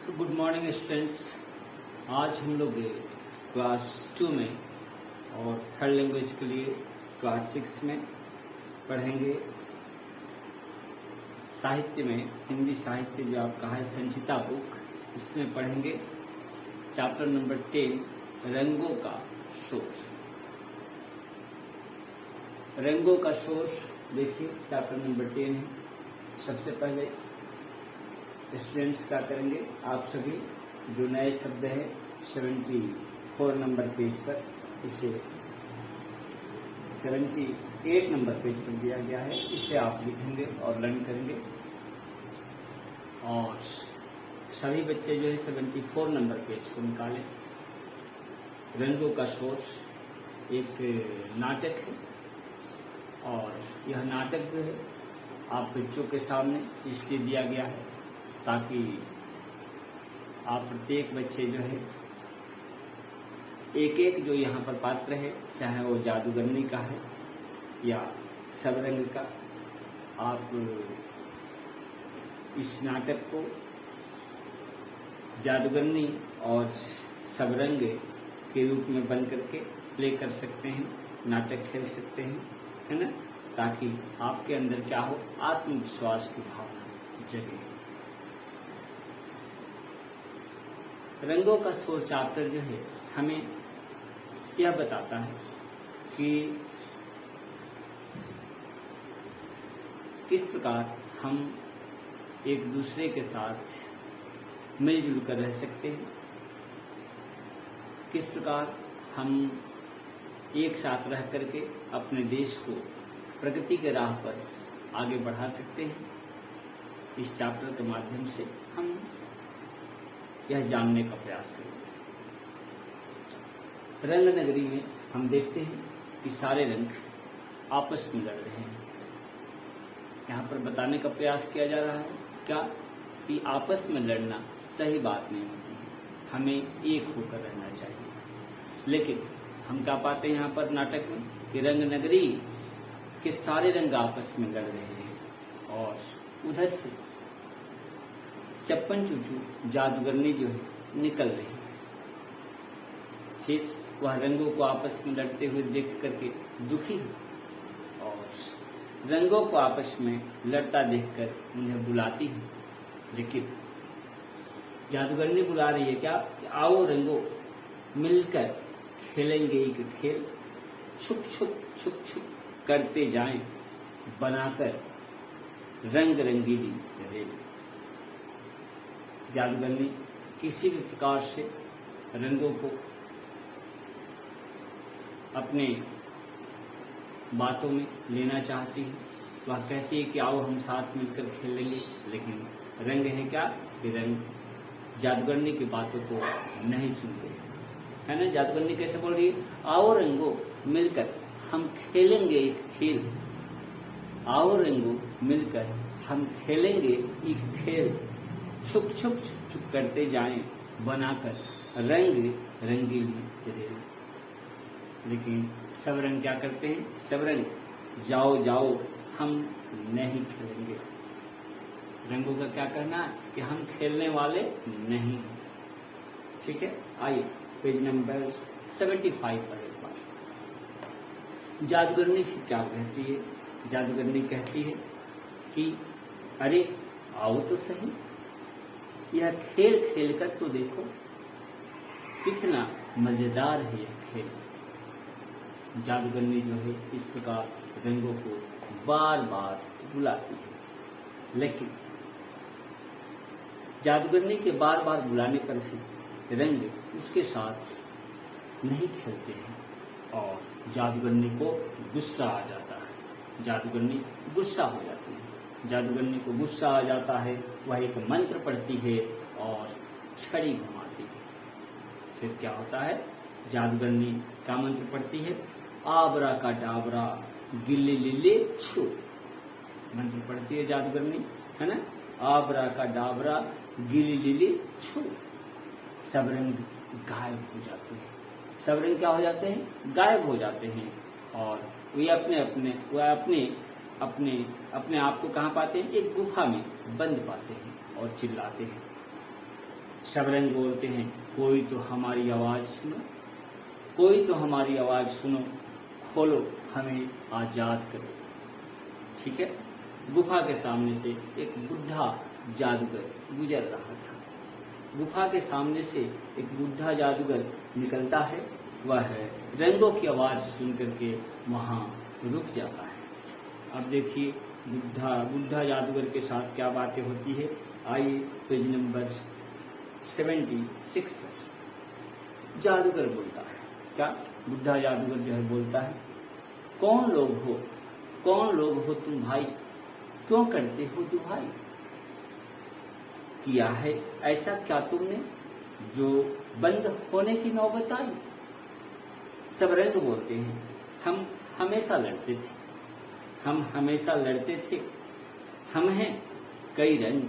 तो good morning students. आज हम लोग क्लास 2 में और थर्ड लैंग्वेज के लिए क्लास 6 में पढ़ेंगे साहित्य में हिंदी साहित्य जो आपका है संचिता बुक, इसमें पढ़ेंगे चैप्टर नंबर 10 रंगों का शोर। रंगों का शोर देखिए चैप्टर नंबर 10 है। सबसे पहले स्टूडेंट्स क्या करेंगे, आप सभी जो नए शब्द है 74 नंबर पेज पर, इसे 78 नंबर पेज पर दिया गया है, इसे आप लिखेंगे और लर्न करेंगे। और सभी बच्चे जो है 74 नंबर पेज को निकालें। रंगों का शोर एक नाटक है और यह नाटक जो है आप बच्चों के सामने इसलिए दिया गया है ताकि आप प्रत्येक बच्चे जो है एक एक जो यहाँ पर पात्र है, चाहे वो जादूगरनी का है या सबरंग का, आप इस नाटक को जादूगरनी और सबरंग के रूप में बन करके प्ले कर सकते हैं, नाटक खेल सकते हैं, है ना, ताकि आपके अंदर क्या हो, आत्मविश्वास की भावना जगे। रंगों का शोर चैप्टर जो है हमें यह बताता है कि किस प्रकार हम एक दूसरे के साथ मिलजुल कर रह सकते हैं, किस प्रकार हम एक साथ रह करके अपने देश को प्रगति के राह पर आगे बढ़ा सकते हैं। इस चैप्टर के माध्यम से हम यह जानने का प्रयास करेंगे। रंग नगरी में हम देखते हैं कि सारे रंग आपस में लड़ रहे हैं। यहाँ पर बताने का प्रयास किया जा रहा है क्या कि आपस में लड़ना सही बात नहीं होती है, हमें एक होकर रहना चाहिए। लेकिन हम क्या पाते हैं यहाँ पर नाटक में कि रंग नगरी के सारे रंग आपस में लड़ रहे हैं और उधर से चप्पन चूचू जादूगरनी जो है निकल रही है। फिर वह रंगों को आपस में लड़ते हुए देख करके दुखी है और रंगों को आपस में लड़ता देखकर उन्हें बुलाती है। लेकिन जादूगरनी बुला रही है क्या कि आओ रंगों मिलकर खेलेंगे एक खेल, छुक छुक छुक छुक करते जाएं बनाकर रंग रंगीली रेल। जादूगरनी किसी भी प्रकार से रंगों को अपने बातों में लेना चाहती है। वह कहती है कि आओ हम साथ मिलकर खेलेंगे, लेकिन रंग है क्या कि रंग जादूगरनी की बातों को नहीं सुनते, है ना। जादूगरनी कैसे बोल रही है, आओ रंगों मिलकर हम खेलेंगे एक खेल, आओ रंगों मिलकर हम खेलेंगे एक खेल, छुक छुक छुक छुक करते जाएं बनाकर रंग रंगीली रेल। लेकिन सब रंग क्या करते हैं, सब रंग जाओ जाओ हम नहीं खेलेंगे। रंगों का क्या कहना है कि हम खेलने वाले नहीं हैं। ठीक है, आइए पेज नंबर 75 पर एक बार। जादूगरनी फिर क्या कहती है, जादूगरनी कहती है कि अरे आओ तो सही, यह खेल खेल कर तो देखो कितना मजेदार है यह खेल। जादूगरनी जो है इस प्रकार रंगों को बार बार बुलाती है, लेकिन जादूगरनी के बार बार बुलाने पर भी रंग उसके साथ नहीं खेलते हैं और जादूगरनी को गुस्सा आ जाता है। जादूगरनी गुस्सा हो जाती है, जादूगरनी को गुस्सा आ जाता है। वह एक मंत्र पढ़ती है और छड़ी घुमाती है। फिर क्या होता है, जादूगरनी का मंत्र पढ़ती है, आबरा का डाबरा गिल्ली लिल्ली छू। मंत्र पढ़ती है जादूगरनी, है ना, आबरा का डाबरा गिल्ली लिल्ली छू। सब रंग गायब हो जाते हैं, सब रंग क्या हो जाते हैं, गायब हो जाते हैं और वे अपने आप को कहाँ पाते हैं, एक गुफा में बंद पाते हैं और चिल्लाते हैं। सबरंग बोलते हैं, कोई तो हमारी आवाज सुनो, कोई तो हमारी आवाज सुनो, खोलो हमें आजाद करो। ठीक है। गुफा के सामने से एक बुढ़ा जादूगर गुजर रहा था। गुफा के सामने से एक बुढ़ा जादूगर निकलता है। वह रंगों की आवाज सुन करके वहां रुक जाता है। अब देखिए बुढ़ा जादूगर के साथ क्या बातें होती है। आइए पेज नंबर 76 पर। जादूगर बोलता है, क्या बुढ़ा जादूगर जो है बोलता है, कौन लोग हो तुम भाई, क्यों करते हो दुहाई, किया है ऐसा क्या तुमने जो बंद होने की नौबत आई। सबरंग बोलते हैं, हम हमेशा लड़ते थे, हम हैं कई रंग,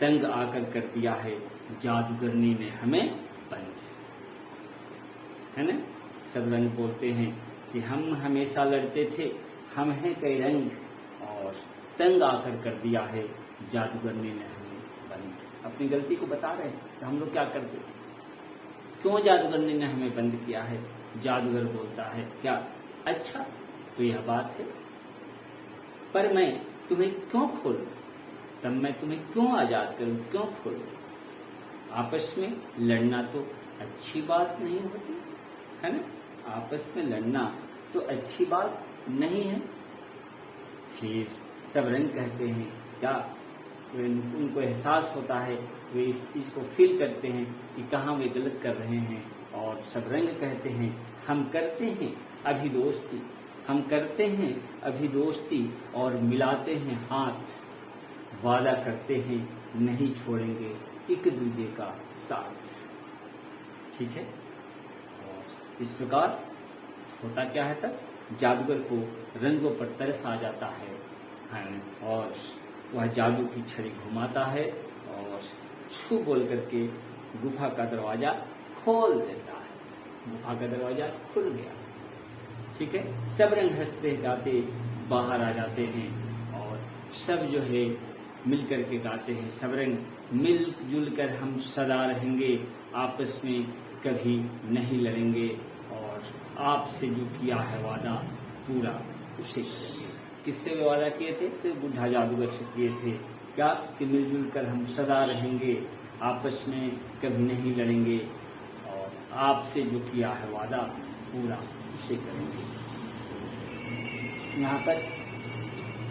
तंग आकर कर दिया है जादूगरनी ने हमें बंद। है ना। सबरंग बोलते हैं कि हम हमेशा लड़ते थे, हम हैं कई रंग, और तंग आकर कर दिया है जादूगरनी ने हमें बंद। अपनी गलती को बता रहे हैं तो हम लोग क्या करते थे, क्यों जादूगरनी ने हमें बंद किया है। जादूगर बोलता है, क्या अच्छा तो यह बात है, पर मैं तुम्हें क्यों खोलूं, तब मैं तुम्हें क्यों आजाद करूं, क्यों खोलूं। आपस में लड़ना तो अच्छी बात नहीं होती है ना, आपस में लड़ना तो अच्छी बात नहीं है। फिर सबरंग कहते हैं, क्या उनको एहसास होता है, वे इस चीज को फील करते हैं कि कहाँ वे गलत कर रहे हैं। और सबरंग कहते हैं, हम करते हैं अभी दोस्ती, हम करते हैं अभी दोस्ती, और मिलाते हैं हाथ, वादा करते हैं नहीं छोड़ेंगे एक दूसरे का साथ। ठीक है। और इस प्रकार होता क्या है, तब जादूगर को रंगों पर तरस आ जाता है और वह जादू की छड़ी घुमाता है और छू बोल करके गुफा का दरवाजा खोल देता है। गुफा का दरवाजा खुल गया। ठीक है। सब रंग हंसते गाते बाहर आ जाते हैं और सब जो है मिल करके गाते हैं, सब रंग मिलजुल कर हम सदा रहेंगे, आपस में कभी नहीं लड़ेंगे, और आपसे जो किया है वादा पूरा उसे करेंगे। किससे वे वादा किए थे? तो बुढ़ा जादूगर से किए थे। क्या? कि मिलजुल कर हम सदा रहेंगे, आपस में कभी नहीं लड़ेंगे, और आपसे जो किया है वादा पूरा उसे करेंगे। यहाँ पर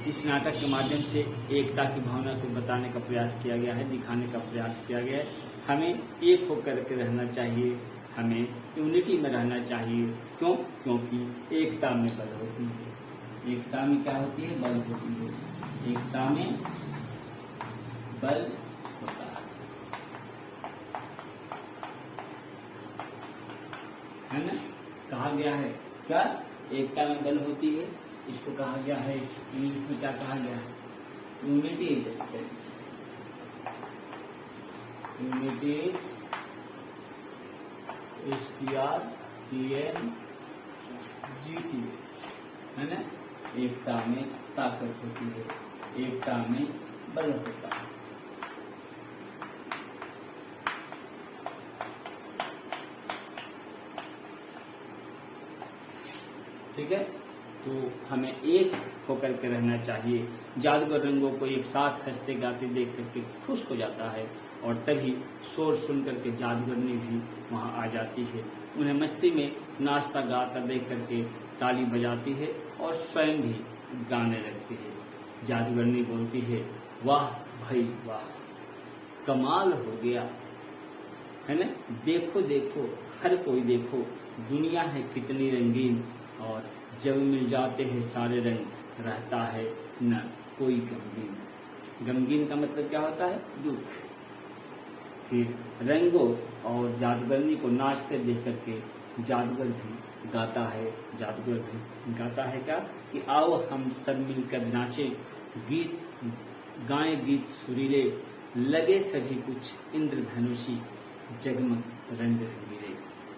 इस नाटक के माध्यम से एकता की भावना को बताने का प्रयास किया गया है, दिखाने का प्रयास किया गया है। हमें एक होकर के रहना चाहिए, हमें यूनिटी में रहना चाहिए। क्यों? क्योंकि एकता में बल होती है। एकता में क्या होती है? बल होती है। एकता में बल होता है ना। कहा गया है क्या? एकता में बल होती है। इसको कहा गया है, इंग्लिश में क्या कहा गया है? Unity is strength. Unity is STRENGTH, है ना। एकता में ताकत होती है, एकता में बल होता है। ठीक है। तो हमें एक होकर के रहना चाहिए। जादूगर रंगों को एक साथ हंसते गाते देख करके खुश हो जाता है, और तभी शोर सुन करके जादूगरनी भी वहां आ जाती है। उन्हें मस्ती में नाचता गाता देख करके ताली बजाती है और स्वयं भी गाने लगती है। जादूगरनी बोलती है, वाह भाई वाह, कमाल हो गया, है ना। देखो देखो, हर कोई देखो, दुनिया है कितनी रंगीन, और जब मिल जाते हैं सारे रंग, रहता है न कोई गमगीन। गमगीन का मतलब क्या होता है? दुख। फिर रंगों और जादूगरनी को नाचते देख करके जादूगर भी गाता है। जादूगर भी गाता है क्या? कि आओ हम सब मिलकर नाचे, गीत गाएं गीत सुरीले, लगे सभी कुछ इंद्रधनुषी, जगमग रंग रंगीले,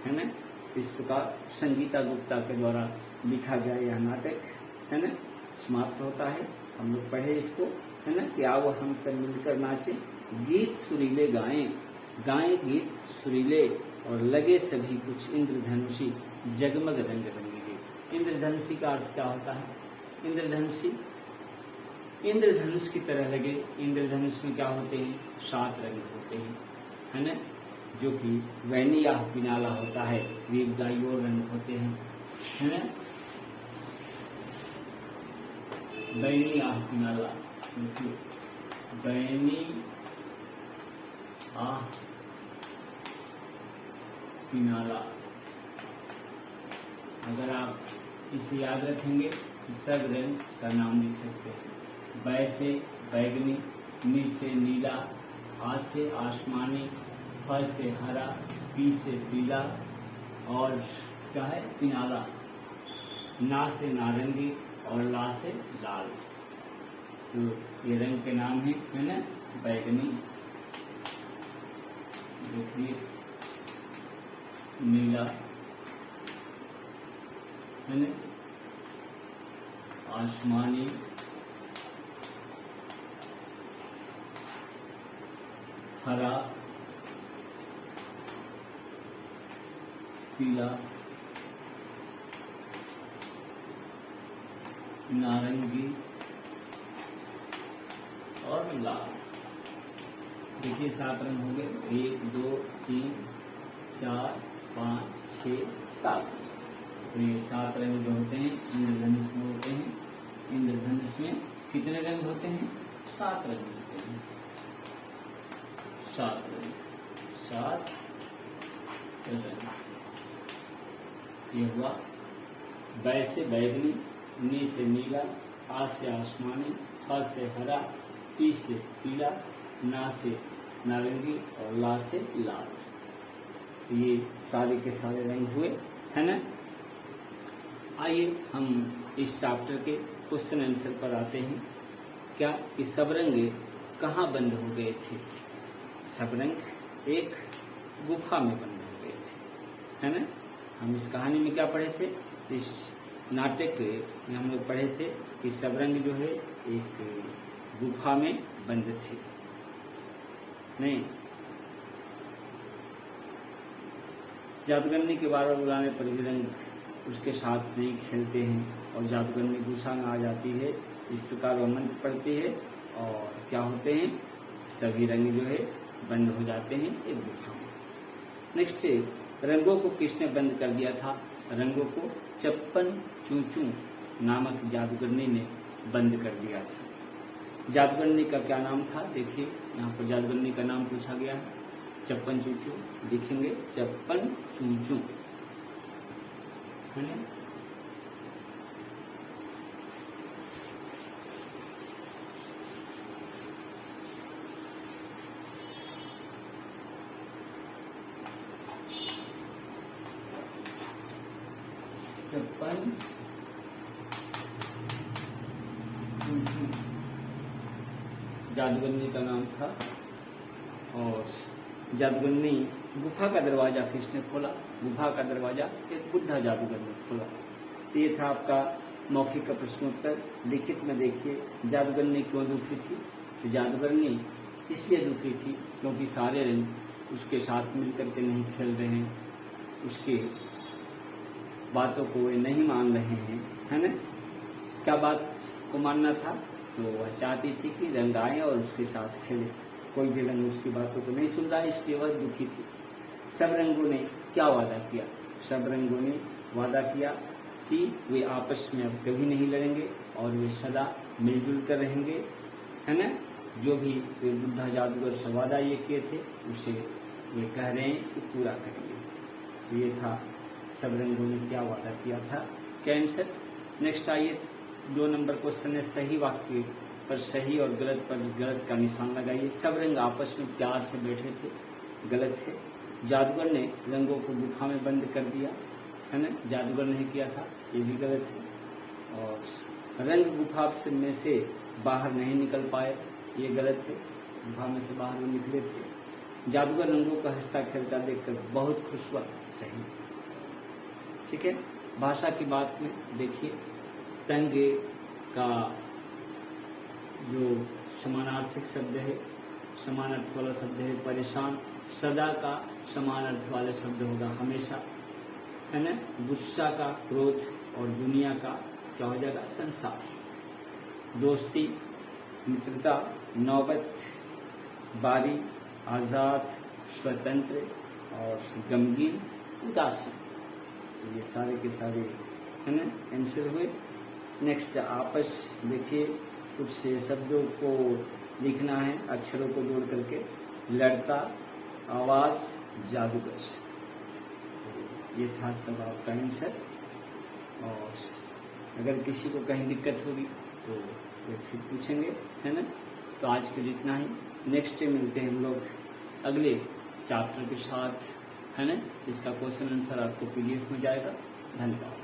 है ना। इस प्रकार संगीता गुप्ता के द्वारा लिखा गया यह नाटक, है ना, समाप्त होता है। हम लोग पढ़े इसको, है ना, कि आओ हम सब मिलकर नाचे, गीत सुरीले गाएं, गाएं गीत सुरीले, और लगे सभी कुछ इंद्रधनुषी, जगमग रंग रंगीले। इंद्रधनुषी का अर्थ क्या होता है? इंद्रधनुषी इंद्रधनुष की तरह लगे। इंद्रधनुष में क्या होते हैं? 7 रंग होते हैं, है ना, जो कि वैनी या पिनाला होता है, वीरगाई और रंग होते हैं, है ना, बैनी या पिनाला, बैनी आ पिनाला। अगर आप इसे याद रखेंगे तो सब रंग का नाम लिख सकते हैं। बै से बैगनी, नी से नीला, आ से आसमानी, फ से हरा, पी से पीला, और क्या है? पिनाला। ना से नारंगी और ला से लाल। तो ये रंग के नाम है ना, बैगनी, देखिए, नीला, है ना, आसमानी, हरा, पीला, नारंगी और लाल। देखिए 7 रंग हो गए, 1 2 3 4 5 6 7। तो ये 7 रंग जो होते हैं इंद्रधनुष में होते हैं। इंद्रधनुष में कितने रंग होते हैं? 7 रंग होते हैं। 7 रंग, 7 रंग। ये हुआ बै से बैगनी, नी से नीला, आ से आसमानी, ह से हरा, पी से पीला, ना से नारंगी और ला से लाल। ये सारे के सारे रंग हुए, है ना। आइए हम इस चैप्टर के क्वेश्चन आंसर पर आते हैं। क्या ये सब रंग कहाँ बंद हो गए थे? सब रंग एक गुफा में बंद हो गए थे, है ना। हम इस कहानी में क्या पढ़े थे? इस नाटक में हम लोग पढ़े थे कि सब रंग जो है एक गुफा में बंद थे। नहीं, जादूगरनी के बार बुलाने पर भी रंग उसके साथ नहीं खेलते हैं और जादूगरनी गुस्सा में आ जाती है। इस प्रकार वह मंत्र पढ़ती है और क्या होते हैं? सभी रंग जो है बंद हो जाते हैं एक गुफा में। नेक्स्ट, रंगों को किसने बंद कर दिया था? रंगों को चप्पन चूचू नामक जादूगरनी ने बंद कर दिया था। जादूगरनी का क्या नाम था? देखिए यहाँ पर जादूगरनी का नाम पूछा गया है, चप्पन चूचू। लिखेंगे चप्पन चूचू, है ना। चप्पन चूचू जादूगरनी का नाम था। और जादूगरनी गुफा का दरवाजा किसने खोला? गुफा का दरवाजा एक बुद्धा जादूगर ने खोला। तो ये था आपका मौखिक का प्रश्नोत्तर। लिखित में देखिए, जादूगरनी क्यों दुखी थी? तो जादूगरनी इसलिए दुखी थी क्योंकि सारे रंग उसके साथ मिलकर के नहीं खेल रहे हैं, उसके बातों को वे नहीं मान रहे हैं, है ना। क्या बात को मानना था? तो वह चाहती थी कि रंग आए और उसके साथ खेले। कोई भी रंग उसकी बातों को नहीं सुन रहा, इसलिए वह दुखी थी। सब रंगों ने क्या वादा किया? सब रंगों ने वादा किया कि वे आपस में अब कभी नहीं लड़ेंगे और वे सदा मिलजुल कर रहेंगे, है ना। जो भी वे बुद्धा जादूगर से वादा ये किए थे उसे वे कह रहे हैं कि पूरा करेंगे। तो ये था सब रंगों ने क्या वादा किया था। क्या आंसर? नेक्स्ट आइए, 2 नंबर क्वेश्चन है, सही वाक्य पर सही और गलत पर गलत का निशान लगाइए। सब रंग आपस में प्यार से बैठे थे, गलत है। जादूगर ने रंगों को गुफा में बंद कर दिया, है ना, जादूगर ने किया था, ये भी गलत है। और रंग गुफा में से बाहर नहीं निकल पाए, ये गलत है। गुफा में से बाहर वो निकले थे। जादूगर रंगों का हंसता खेलता देखकर बहुत खुश हुआ, सही। ठीक है। भाषा की बात में देखिए, तंग का जो समानार्थक शब्द है समान अर्थ वाला शब्द है परेशान। सदा का समान अर्थ वाला शब्द होगा हमेशा, है ना। गुस्सा का क्रोध, और दुनिया का क्या हो जाएगा संसार। दोस्ती, मित्रता, नौबत, बारी, आज़ाद, स्वतंत्र, और गमगीन, उदासी। तो ये सारे के सारे, है ना, आंसर हुए। नेक्स्ट आपस देखिए, कुछ शब्दों को लिखना है अक्षरों को जोड़ करके। लड़ता, आवाज, जादूगर। तो ये था सब आपका आंसर। और अगर किसी को कहीं दिक्कत होगी तो वे फिर पूछेंगे, है ना। तो आज के लिए इतना ही। नेक्स्ट डे मिलते हैं हम लोग अगले चैप्टर के साथ, है ना। इसका क्वेश्चन आंसर आपको PDF में जाएगा। धन्यवाद।